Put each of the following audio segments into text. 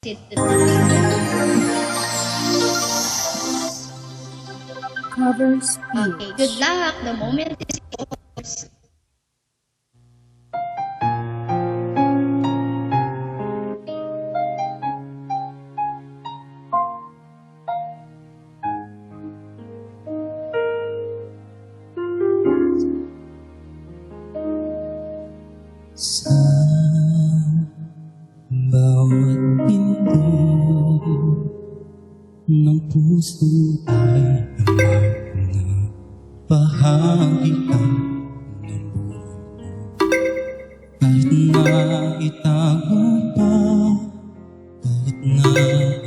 Cover speech. Okay, good luck. The moment is yours. Sa bawat pinto ng puso ay alam na bahagi ka ng buhay ko. Kahit na itago pa, kahit na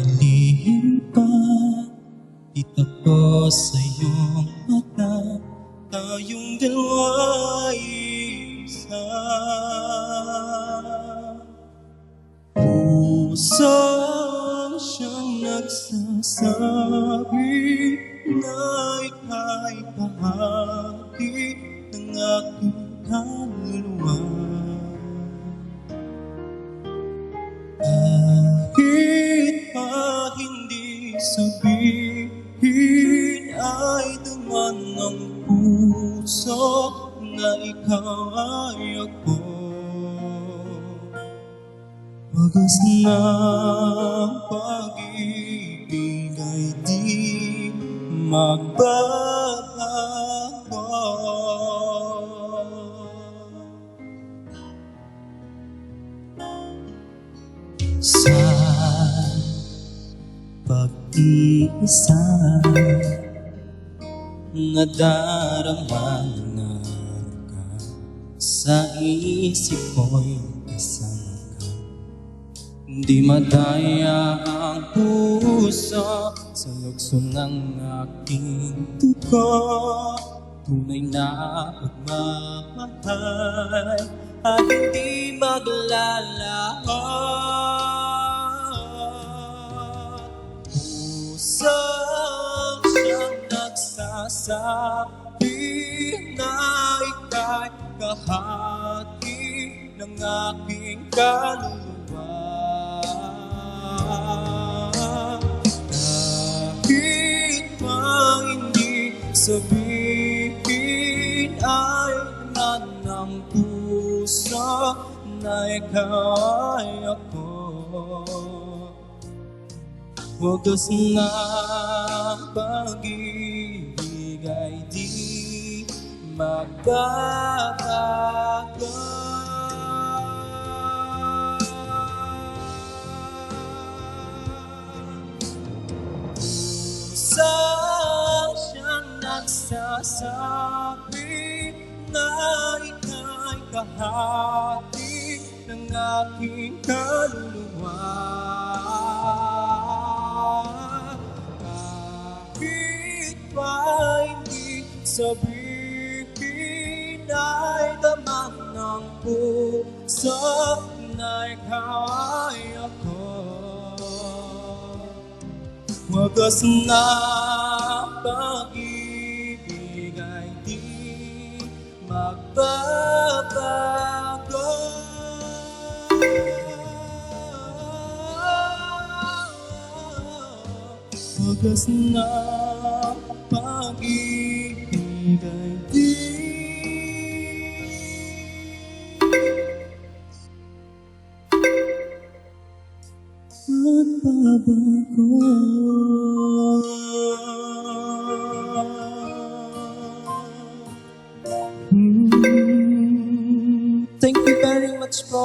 alihim pa, itapo sa iyong mata, tayong dalawa'y isa. Pusang siyang nagsasabi na ika'y bahagi ng aking kaluluwa. Kahit pa hindi sabihin ay duman ng puso na ikaw ay ako. Wagas ng pag-ibig ay di magbabago. Sa pag-iisa nadarama na ka, sa isip ko'y kasama ka. Di madaya ang puso sa lukso ng aking dugo. Tunay na pagmamahal at hindi maglalaho. Pusang siyang nagsasabi na ika'y kahati ng aking kaluluwa. Kahit pa hindi sabihin ay duman ng puso na ikaw ay ako. Wagas na pag-ibig ay di magbabago. Pusang siyang nagsasabi na ika'y kahati ng aking kaluluwa. Kahit pa hindi sabihin ay damang ng puso na ikaw ay ako. Wagas na pag-ibig ay di magbabago. Wagas na pag-ibig ay di magbabago. Thank you very much po.